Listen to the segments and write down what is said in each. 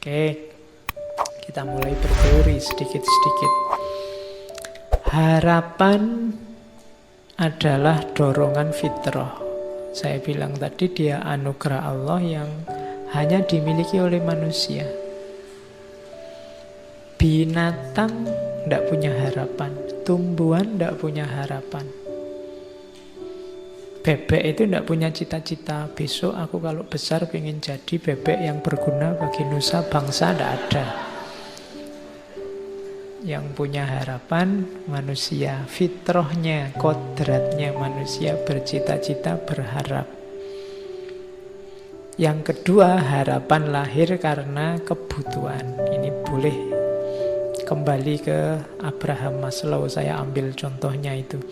Oke, kita mulai berteori sedikit-sedikit. Harapan adalah dorongan fitrah. Saya bilang tadi dia anugerah Allah yang hanya dimiliki oleh manusia. Binatang tidak punya harapan, tumbuhan tidak punya harapan. Bebek itu tidak punya cita-cita, besok aku kalau besar pengen jadi bebek yang berguna bagi nusa bangsa, tidak ada. Yang punya harapan manusia, fitrahnya, kodratnya manusia bercita-cita, berharap. Yang kedua, harapan lahir karena kebutuhan. Ini boleh kembali ke Abraham Maslow, saya ambil contohnya itu.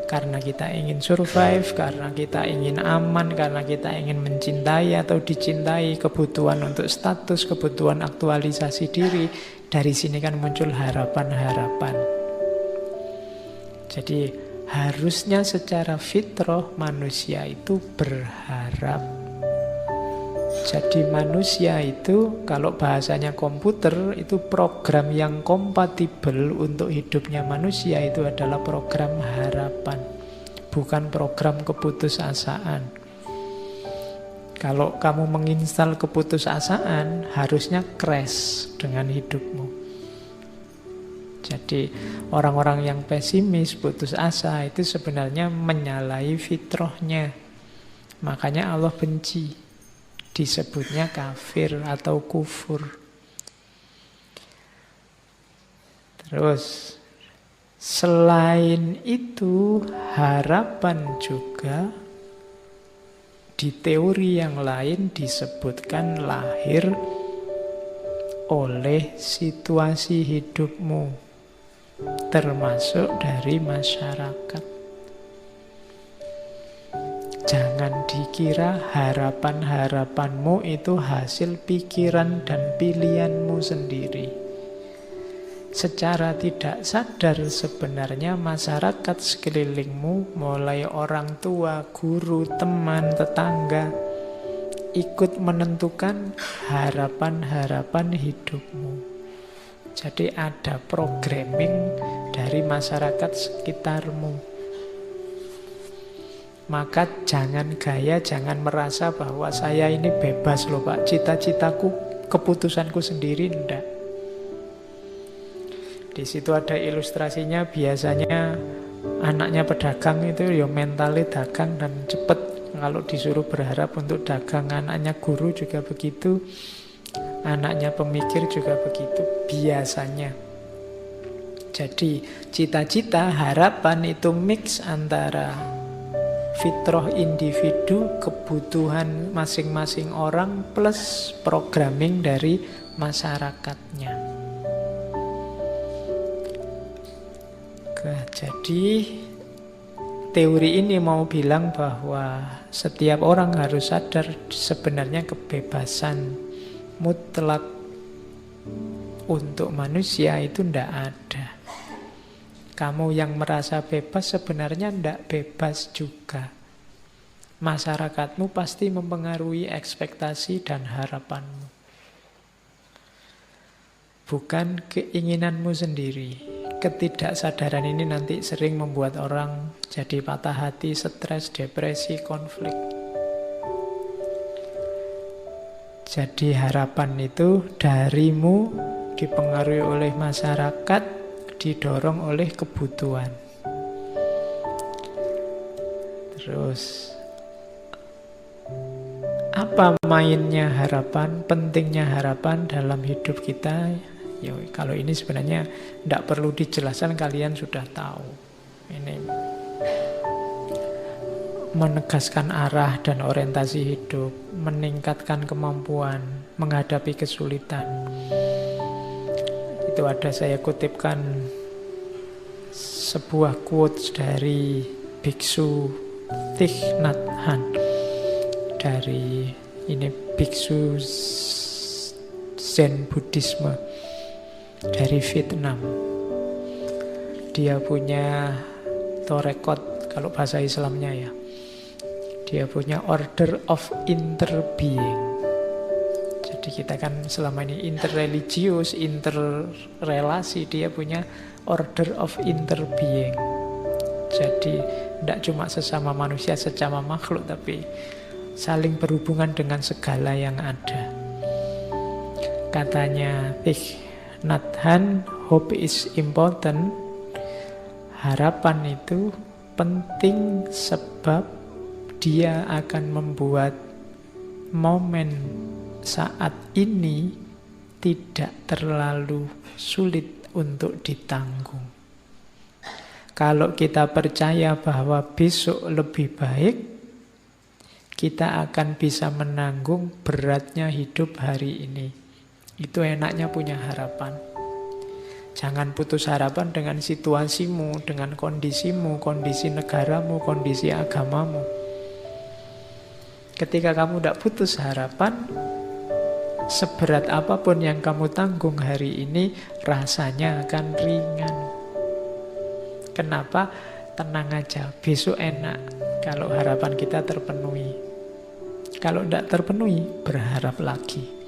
Karena kita ingin survive, karena kita ingin aman, karena kita ingin mencintai atau dicintai, kebutuhan untuk status, kebutuhan aktualisasi diri. Dari sini kan muncul harapan-harapan. Jadi harusnya secara fitrah manusia itu berharap. Jadi manusia itu kalau bahasanya komputer itu program yang kompatibel untuk hidupnya manusia itu adalah program harapan, bukan program keputusasaan. Kalau kamu menginstal keputusasaan harusnya crash dengan hidupmu. Jadi orang-orang yang pesimis, putus asa itu sebenarnya menyalahi fitrahnya. Makanya Allah benci. Disebutnya kafir atau kufur. Terus selain itu harapan juga di teori yang lain disebutkan lahir oleh situasi hidupmu, termasuk dari masyarakat. Jangan dikira harapan-harapanmu itu hasil pikiran dan pilihanmu sendiri. Secara tidak sadar sebenarnya masyarakat sekelilingmu, mulai orang tua, guru, teman, tetangga, ikut menentukan harapan-harapan hidupmu. Jadi ada programming dari masyarakat sekitarmu. Maka jangan gaya, jangan merasa bahwa saya ini bebas loh Pak, cita-citaku, keputusanku sendiri, enggak. Di situ ada ilustrasinya, biasanya anaknya pedagang itu ya mentalnya dagang dan cepet. Kalau disuruh berharap untuk dagang, anaknya guru juga begitu, anaknya pemikir juga begitu, biasanya. Jadi cita-cita, harapan itu mix antara fitrah individu, kebutuhan masing-masing orang, plus programming dari masyarakatnya. Jadi teori ini mau bilang bahwa setiap orang harus sadar sebenarnya kebebasan mutlak untuk manusia itu tidak ada. Kamu yang merasa bebas sebenarnya tidak bebas juga. Masyarakatmu pasti mempengaruhi ekspektasi dan harapanmu. Bukan keinginanmu sendiri. Ketidaksadaran ini nanti sering membuat orang jadi patah hati, stres, depresi, konflik. Jadi harapan itu darimu dipengaruhi oleh masyarakat, didorong oleh kebutuhan. Terus apa mainnya harapan, pentingnya harapan dalam hidup kita? Ya, kalau ini sebenarnya tidak perlu dijelaskan, kalian sudah tahu. Ini menegaskan arah dan orientasi hidup, meningkatkan kemampuan menghadapi kesulitan. Itu ada saya kutipkan sebuah quotes dari Biksu Thich Nhat Hanh, dari ini biksu Zen Buddhisme dari Vietnam. Dia punya torekot, kalau bahasa Islamnya ya, dia punya order of interbeing. Jadi kita kan selama ini interreligius, interrelasi, dia punya order of interbeing. Jadi tidak cuma sesama manusia, sesama makhluk, tapi saling berhubungan dengan segala yang ada. Katanya Thich Nhat Hanh, hope is important. Harapan itu penting sebab dia akan membuat momen saat ini tidak terlalu sulit untuk ditanggung. Kalau kita percaya bahwa besok lebih baik, kita akan bisa menanggung beratnya hidup hari ini. Itu enaknya punya harapan. Jangan putus harapan dengan situasimu, dengan kondisimu, kondisi negaramu, kondisi agamamu. Ketika kamu tidak putus harapan, seberat apapun yang kamu tanggung hari ini, rasanya akan ringan. Kenapa? Tenang aja, besok enak kalau harapan kita terpenuhi. Kalau tidak terpenuhi, berharap lagi.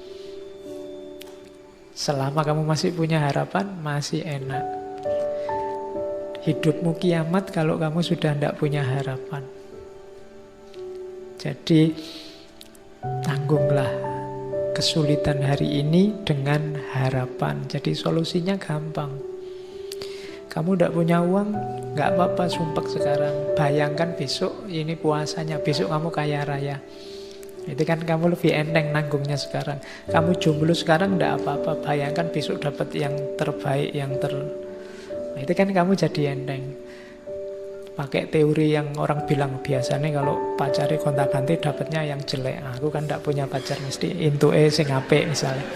Selama kamu masih punya harapan, masih enak. Hidupmu kiamat kalau kamu sudah tidak punya harapan. Jadi, tanggunglah kesulitan hari ini dengan harapan. Jadi solusinya gampang. Kamu tidak punya uang, nggak apa-apa, sumpek sekarang. Bayangkan besok ini puasanya, besok kamu kaya raya. Itu kan kamu lebih enteng nanggungnya sekarang. Kamu jomblo sekarang enggak apa-apa, bayangkan besok dapat yang terbaik, Nah, itu kan kamu jadi enteng. Pakai teori yang orang bilang biasanya kalau pacari gonta-ganti dapatnya yang jelek. Aku kan enggak punya pacar, mesti intuke sing apik misalnya.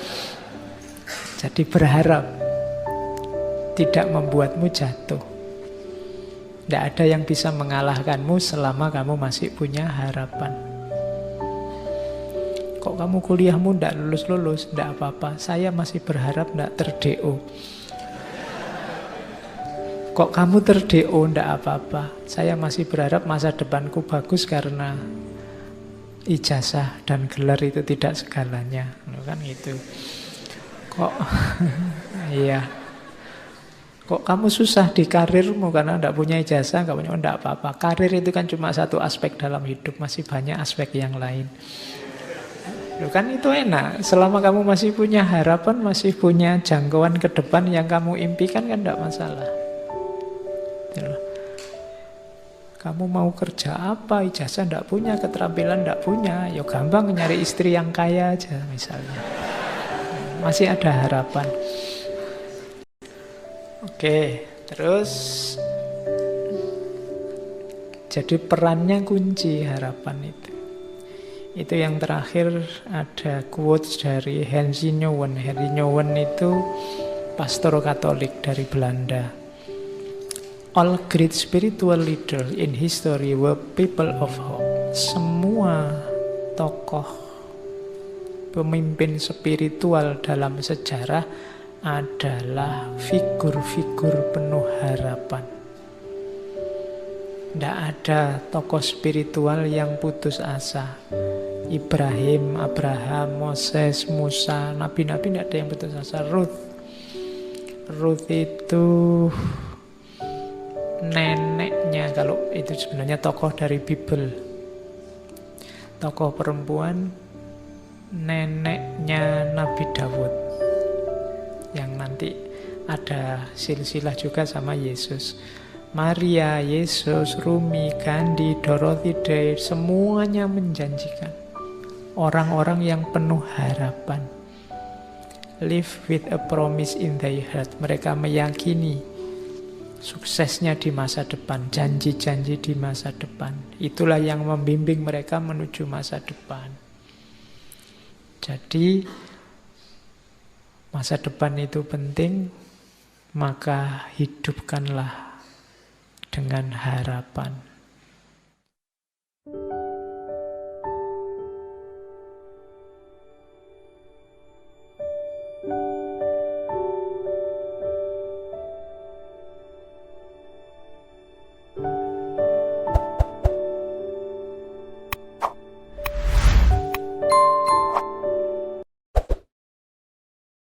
Jadi berharap tidak membuatmu jatuh. Tidak ada yang bisa mengalahkanmu selama kamu masih punya harapan. Kok kamu kuliahmu tidak lulus-lulus? Tidak apa-apa, saya masih berharap tidak ter-DO. Kok kamu ter-DO? Tidak apa-apa, saya masih berharap masa depanku bagus karena ijazah dan gelar itu tidak segalanya. Kan gitu. Kok iya. Kok kamu susah di karirmu karena tidak punya ijazah, nggak punya, tidak apa-apa. Karir itu kan cuma satu aspek dalam hidup, masih banyak aspek yang lain. Loh kan itu enak, selama kamu masih punya harapan, masih punya jangkauan ke depan yang kamu impikan kan tidak masalah. Kamu mau kerja apa, ijazah tidak punya, keterampilan tidak punya, ya gampang nyari istri yang kaya aja misalnya. Masih ada harapan. Oke, terus jadi perannya kunci harapan itu. Itu yang terakhir ada quotes dari Henry Nouwen. Henry Nouwen itu pastor Katolik dari Belanda. All great spiritual leaders in history were people of hope. Semua tokoh pemimpin spiritual dalam sejarah adalah figur-figur penuh harapan. Tidak ada tokoh spiritual yang putus asa. Ibrahim, Abraham, Moses, Musa, nabi-nabi tidak ada yang putus asa. Ruth itu neneknya, kalau itu sebenarnya tokoh dari Bible. Tokoh perempuan, neneknya Nabi Dawud. Yang nanti ada silsilah juga sama Yesus. Maria, Yesus, Rumi, Gandhi, Dorothy Day, semuanya menjanjikan. Orang-orang yang penuh harapan. Live with a promise in their heart. Mereka meyakini suksesnya di masa depan, janji-janji di masa depan. Itulah yang membimbing mereka menuju masa depan. Jadi masa depan itu penting, maka hidupkanlah dengan harapan.